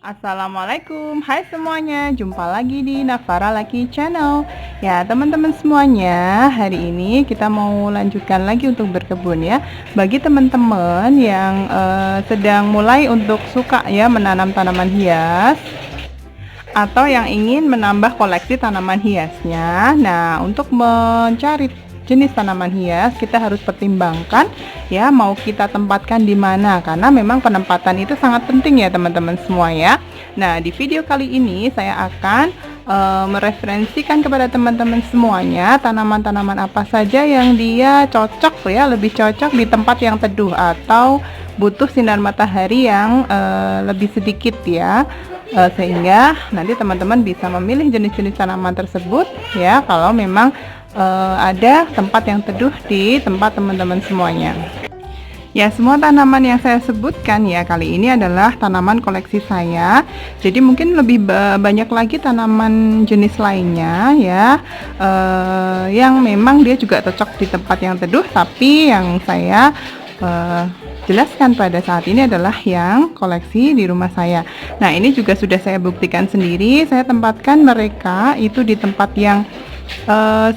Assalamualaikum, hai semuanya, jumpa lagi di Navara Lucky Channel. Ya teman-teman semuanya, hari ini kita mau lanjutkan lagi untuk berkebun ya. Bagi teman-teman yang sedang mulai untuk suka ya menanam tanaman hias, atau yang ingin menambah koleksi tanaman hiasnya. Nah, untuk mencari jenis tanaman hias kita harus pertimbangkan ya mau kita tempatkan di mana, karena memang penempatan itu sangat penting ya teman-teman semua ya. Nah, di video kali ini saya akan mereferensikan kepada teman-teman semuanya tanaman-tanaman apa saja yang dia cocok ya, lebih cocok di tempat yang teduh atau butuh sinar matahari yang lebih sedikit ya. Sehingga nanti teman-teman bisa memilih jenis-jenis tanaman tersebut ya, kalau memang ada tempat yang teduh di tempat teman-teman semuanya. Ya, semua tanaman yang saya sebutkan ya kali ini adalah tanaman koleksi saya. Jadi mungkin lebih banyak lagi tanaman jenis lainnya ya, yang memang dia juga cocok di tempat yang teduh, tapi yang saya jelaskan pada saat ini adalah yang koleksi di rumah saya. Nah, ini juga sudah saya buktikan sendiri. Saya tempatkan mereka itu di tempat yang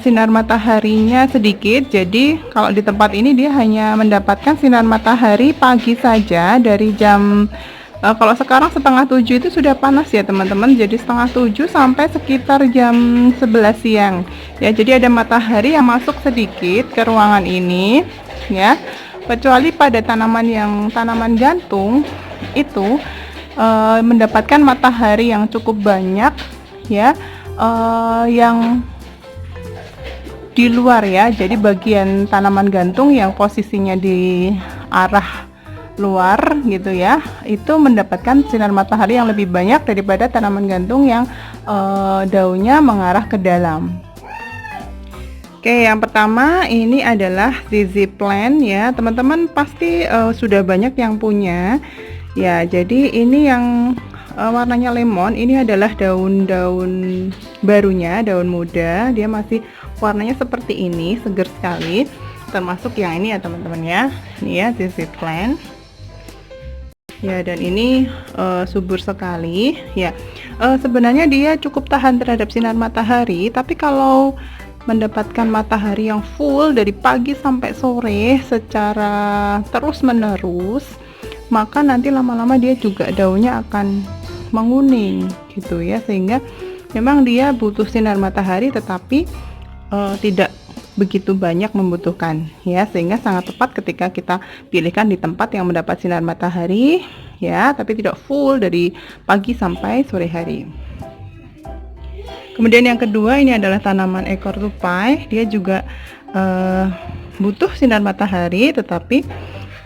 sinar mataharinya sedikit. Jadi kalau di tempat ini dia hanya mendapatkan sinar matahari pagi saja dari jam kalau sekarang setengah 7 itu sudah panas ya teman-teman. Jadi setengah 7 sampai sekitar jam 11 siang ya. Jadi ada matahari yang masuk sedikit ke ruangan ini ya. Kecuali pada tanaman gantung itu mendapatkan matahari yang cukup banyak ya, yang di luar ya. Jadi bagian tanaman gantung yang posisinya di arah luar gitu ya, itu mendapatkan sinar matahari yang lebih banyak daripada tanaman gantung yang daunnya mengarah ke dalam. Oke, yang pertama ini adalah ZZ plant ya. Teman-teman pasti sudah banyak yang punya. Ya, jadi ini yang warnanya lemon, ini adalah daun-daun barunya, daun muda. Dia masih warnanya seperti ini, segar sekali. Termasuk yang ini ya teman-teman ya. Ini ya ZZ plant. Ya, dan ini subur sekali ya. Sebenarnya dia cukup tahan terhadap sinar matahari, tapi kalau mendapatkan matahari yang full dari pagi sampai sore secara terus menerus, maka nanti lama-lama dia juga daunnya akan menguning gitu ya, sehingga memang dia butuh sinar matahari tetapi tidak begitu banyak membutuhkan ya, sehingga sangat tepat ketika kita pilihkan di tempat yang mendapat sinar matahari ya, tapi tidak full dari pagi sampai sore hari. Kemudian yang kedua ini adalah tanaman ekor tupai. Dia juga butuh sinar matahari tetapi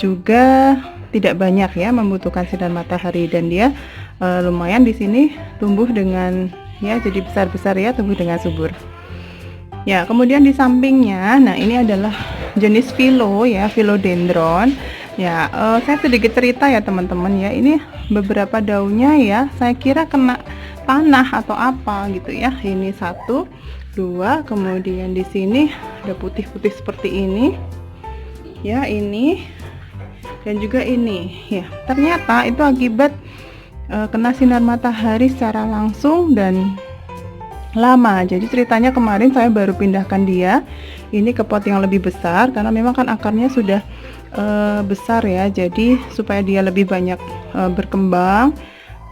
juga tidak banyak ya membutuhkan sinar matahari, dan dia lumayan di sini tumbuh dengan ya, jadi besar-besar ya, tumbuh dengan subur. Ya, kemudian di sampingnya, nah ini adalah jenis philo ya, philodendron. Ya, saya sedikit cerita ya teman-teman ya. Ini beberapa daunnya ya, saya kira kena tanah atau apa gitu ya. Ini 1, 2, kemudian di sini ada putih-putih seperti ini. Ya, ini dan juga ini ya. Ternyata itu akibat kena sinar matahari secara langsung dan lama. Jadi ceritanya kemarin saya baru pindahkan dia ini ke pot yang lebih besar, karena memang kan akarnya sudah besar ya. Jadi supaya dia lebih banyak berkembang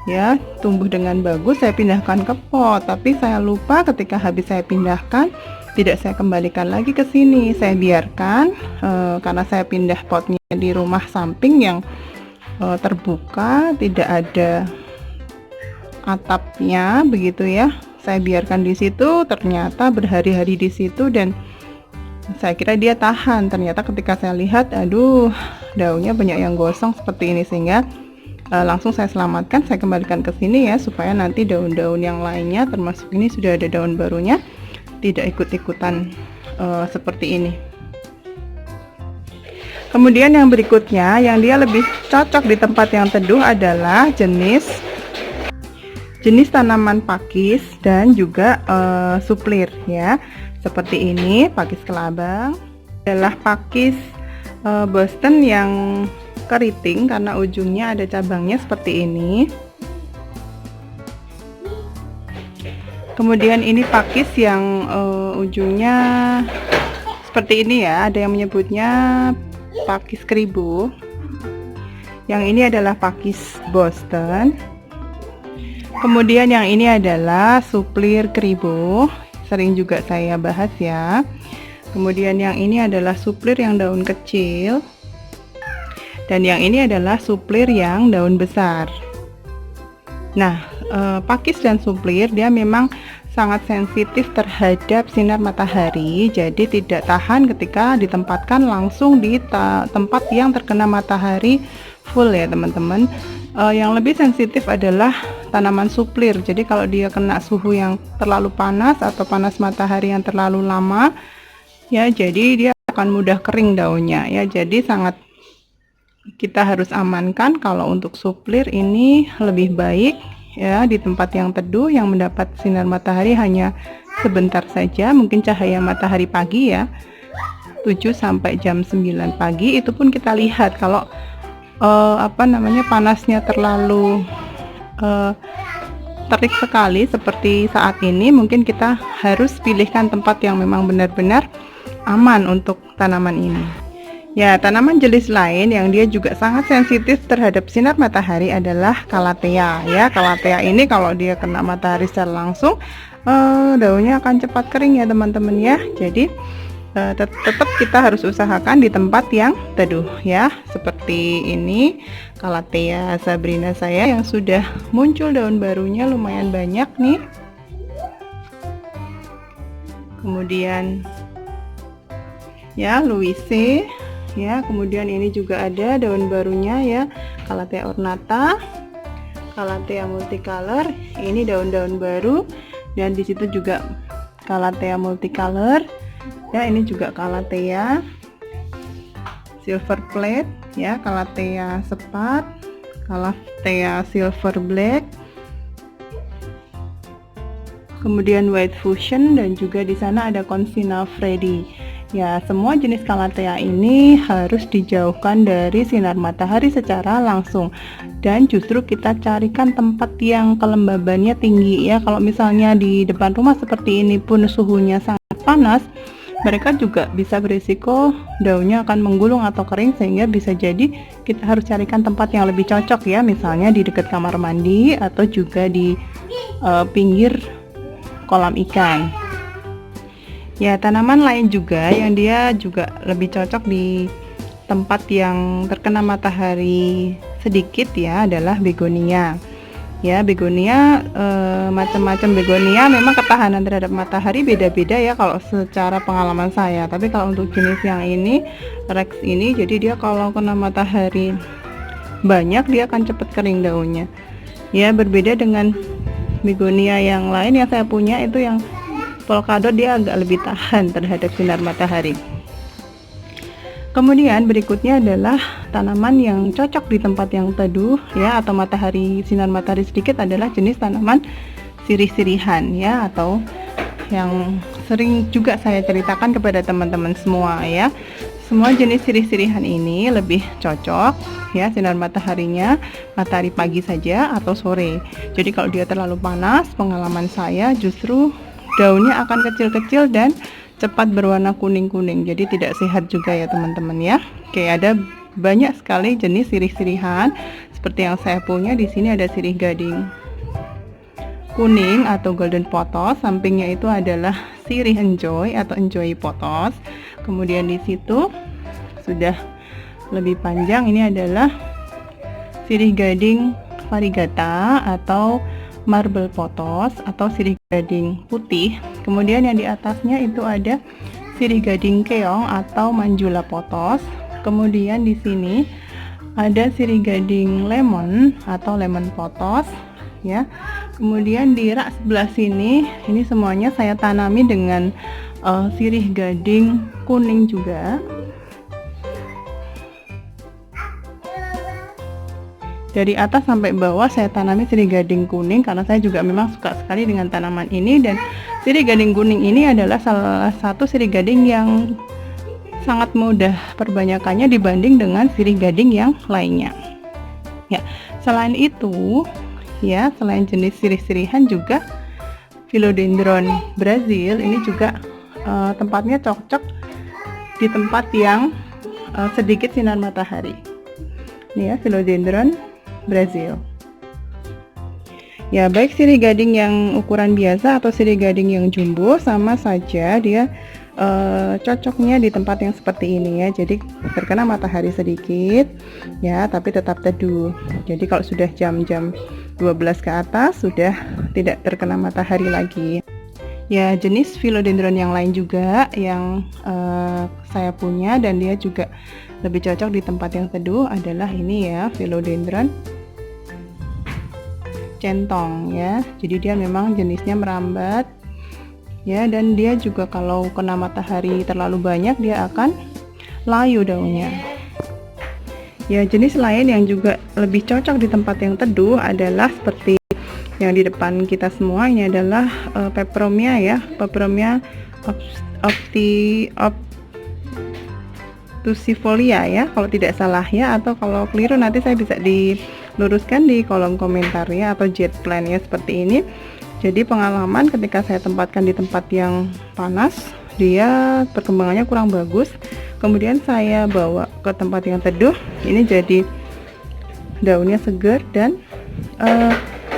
ya, tumbuh dengan bagus, saya pindahkan ke pot. Tapi saya lupa ketika habis saya pindahkan, tidak saya kembalikan lagi ke sini. Saya biarkan karena saya pindah potnya di rumah samping yang terbuka, tidak ada atapnya begitu ya. Saya biarkan di situ, ternyata berhari-hari di situ, dan saya kira dia tahan. Ternyata ketika saya lihat, aduh, daunnya banyak yang gosong seperti ini, sehingga langsung saya selamatkan, saya kembalikan ke sini ya, supaya nanti daun-daun yang lainnya, termasuk ini sudah ada daun barunya, tidak ikut-ikutan seperti ini. Kemudian yang berikutnya, yang dia lebih cocok di tempat yang teduh adalah jenis tanaman pakis dan juga suplir ya. Seperti ini, pakis kelabang adalah pakis Boston yang keriting karena ujungnya ada cabangnya seperti ini. Kemudian ini pakis yang ujungnya seperti ini ya, ada yang menyebutnya pakis keribu. Yang ini adalah pakis Boston. Kemudian yang ini adalah suplir keribu, sering juga saya bahas ya. Kemudian yang ini adalah suplir yang daun kecil. Dan yang ini adalah suplir yang daun besar. Nah, pakis dan suplir dia memang sangat sensitif terhadap sinar matahari, jadi tidak tahan ketika ditempatkan langsung di tempat yang terkena matahari full ya teman-teman. Yang lebih sensitif adalah tanaman suplir, jadi kalau dia kena suhu yang terlalu panas atau panas matahari yang terlalu lama ya, jadi dia akan mudah kering daunnya ya, jadi sangat kita harus amankan. Kalau untuk suplir ini lebih baik ya di tempat yang teduh yang mendapat sinar matahari hanya sebentar saja, mungkin cahaya matahari pagi ya, 7 sampai jam 9 pagi. Itu pun kita lihat kalau panasnya terlalu terik sekali seperti saat ini, mungkin kita harus pilihkan tempat yang memang benar-benar aman untuk tanaman ini. Ya, tanaman jenis lain yang dia juga sangat sensitif terhadap sinar matahari adalah Calathea ya. Calathea ini kalau dia kena matahari secara langsung, daunnya akan cepat kering ya teman-teman ya. Jadi tetap kita harus usahakan di tempat yang teduh ya. Seperti ini Calathea Sabrina saya yang sudah muncul daun barunya lumayan banyak nih. Kemudian ya Louise ya, kemudian ini juga ada daun barunya ya, Calathea ornata, Calathea multicolor. Ini daun-daun baru, dan di situ juga Calathea multicolor ya. Ini juga Calathea silver plate ya, Calathea sepat, Calathea silver black, kemudian white fusion, dan juga di sana ada Consina Freddy. Ya, semua jenis Calathea ini harus dijauhkan dari sinar matahari secara langsung, dan justru kita carikan tempat yang kelembabannya tinggi ya. Kalau misalnya di depan rumah seperti ini pun suhunya sangat panas, mereka juga bisa berisiko daunnya akan menggulung atau kering, sehingga bisa jadi kita harus carikan tempat yang lebih cocok ya, misalnya di dekat kamar mandi atau juga di pinggir kolam ikan. Ya, tanaman lain juga yang dia juga lebih cocok di tempat yang terkena matahari sedikit ya adalah begonia. Ya, begonia macam-macam begonia memang ketahanan terhadap matahari beda-beda ya kalau secara pengalaman saya. Tapi kalau untuk jenis yang ini, Rex ini, jadi dia kalau kena matahari banyak dia akan cepat kering daunnya. Ya, berbeda dengan begonia yang lain yang saya punya itu yang polkadot, dia agak lebih tahan terhadap sinar matahari. Kemudian berikutnya adalah tanaman yang cocok di tempat yang teduh ya atau sinar matahari sedikit adalah jenis tanaman sirih-sirihan ya, atau yang sering juga saya ceritakan kepada teman-teman semua ya. Semua jenis sirih-sirihan ini lebih cocok ya sinar mataharinya matahari pagi saja atau sore. Jadi kalau dia terlalu panas, pengalaman saya justru daunnya akan kecil-kecil dan cepat berwarna kuning-kuning, jadi tidak sehat juga ya teman-teman ya. Oke, ada banyak sekali jenis sirih-sirihan seperti yang saya punya. Di sini ada sirih gading kuning atau golden pothos, sampingnya itu adalah sirih enjoy atau enjoy pothos. Kemudian di situ sudah lebih panjang, ini adalah sirih gading variegata atau marble pothos atau sirih gading putih. Kemudian yang di atasnya itu ada sirih gading keong atau manjula pothos. Kemudian di sini ada sirih gading lemon atau lemon pothos ya. Kemudian di rak sebelah sini ini semuanya saya tanami dengan sirih gading kuning juga. Dari atas sampai bawah saya tanami sirih gading kuning karena saya juga memang suka sekali dengan tanaman ini. Dan sirih gading kuning ini adalah salah satu sirih gading yang sangat mudah perbanyakannya dibanding dengan sirih gading yang lainnya. Ya, selain itu ya, selain jenis sirih-sirihan juga Philodendron Brazil ini juga tempatnya cocok di tempat yang sedikit sinar matahari. Ini ya, Philodendron Brazil. Ya, baik sirih gading yang ukuran biasa atau sirih gading yang jumbo sama saja, dia cocoknya di tempat yang seperti ini ya. Jadi terkena matahari sedikit ya, tapi tetap teduh. Jadi kalau sudah jam-jam 12 ke atas sudah tidak terkena matahari lagi. Ya, jenis philodendron yang lain juga yang saya punya dan dia juga lebih cocok di tempat yang teduh adalah ini ya, philodendron centong ya. Jadi dia memang jenisnya merambat ya, dan dia juga kalau kena matahari terlalu banyak dia akan layu daunnya. Ya, jenis lain yang juga lebih cocok di tempat yang teduh adalah seperti yang di depan kita semua. Ini adalah peperomia ya, peperomia obtusifolia ya, kalau tidak salah ya, atau kalau keliru nanti saya bisa diluruskan di kolom komentar ya, atau jet plant ya, seperti ini. Jadi pengalaman ketika saya tempatkan di tempat yang panas, dia perkembangannya kurang bagus. Kemudian saya bawa ke tempat yang teduh, ini jadi daunnya segar dan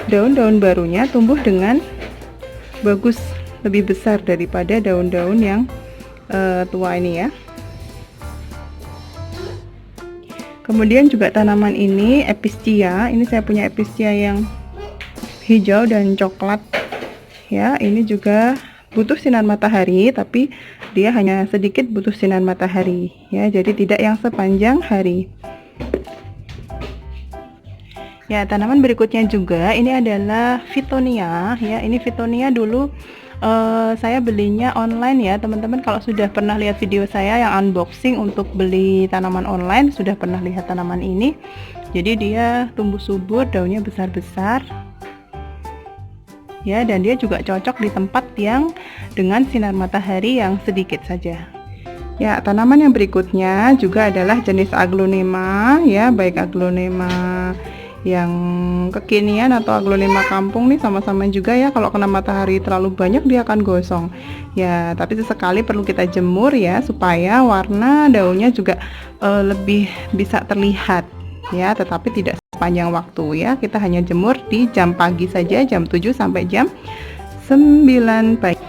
daun-daun barunya tumbuh dengan bagus, lebih besar daripada daun-daun yang tua ini ya. Kemudian juga tanaman ini Epistia, ini saya punya Epistia yang hijau dan coklat ya. Ini juga butuh sinar matahari, tapi dia hanya sedikit butuh sinar matahari ya, jadi tidak yang sepanjang hari. Ya, tanaman berikutnya juga ini adalah Fittonia ya. Ini Fittonia dulu saya belinya online ya teman-teman. Kalau sudah pernah lihat video saya yang unboxing untuk beli tanaman online, sudah pernah lihat tanaman ini. Jadi dia tumbuh subur, daunnya besar-besar ya, dan dia juga cocok di tempat yang dengan sinar matahari yang sedikit saja. Ya, tanaman yang berikutnya juga adalah jenis aglonema ya, baik aglonema yang kekinian atau aglonema kampung nih sama-sama juga ya. Kalau kena matahari terlalu banyak dia akan gosong ya, tapi sesekali perlu kita jemur ya, supaya warna daunnya juga lebih bisa terlihat ya, tetapi tidak sepanjang waktu ya. Kita hanya jemur di jam pagi saja, jam 7 sampai jam 9 pagi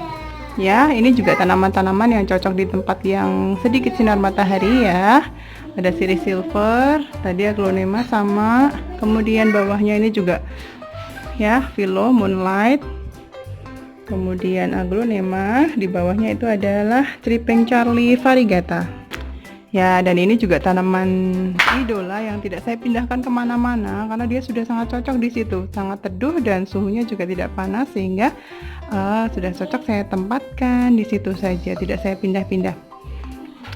ya. Ini juga tanaman-tanaman yang cocok di tempat yang sedikit sinar matahari ya. Ada sirih silver, tadi aglonema sama, kemudian bawahnya ini juga ya, philo moonlight, kemudian aglonema, di bawahnya itu adalah Tripeng Charlie variegata ya. Dan ini juga tanaman idola yang tidak saya pindahkan kemana-mana karena dia sudah sangat cocok di situ, sangat teduh dan suhunya juga tidak panas, sehingga sudah cocok saya tempatkan di situ saja, tidak saya pindah-pindah.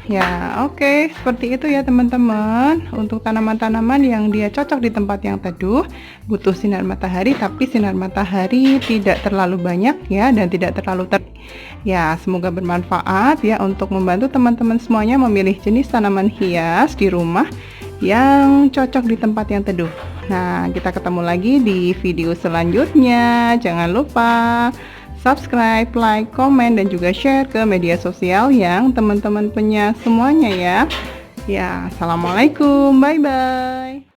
Ya, oke, seperti itu ya teman-teman. Untuk tanaman-tanaman yang dia cocok di tempat yang teduh, butuh sinar matahari, tapi sinar matahari tidak terlalu banyak ya, dan tidak terlalu ya. Semoga bermanfaat ya untuk membantu teman-teman semuanya memilih jenis tanaman hias di rumah yang cocok di tempat yang teduh. Nah, kita ketemu lagi di video selanjutnya. Jangan lupa subscribe, like, komen, dan juga share ke media sosial yang teman-teman punya semuanya ya. Ya, assalamualaikum, bye-bye.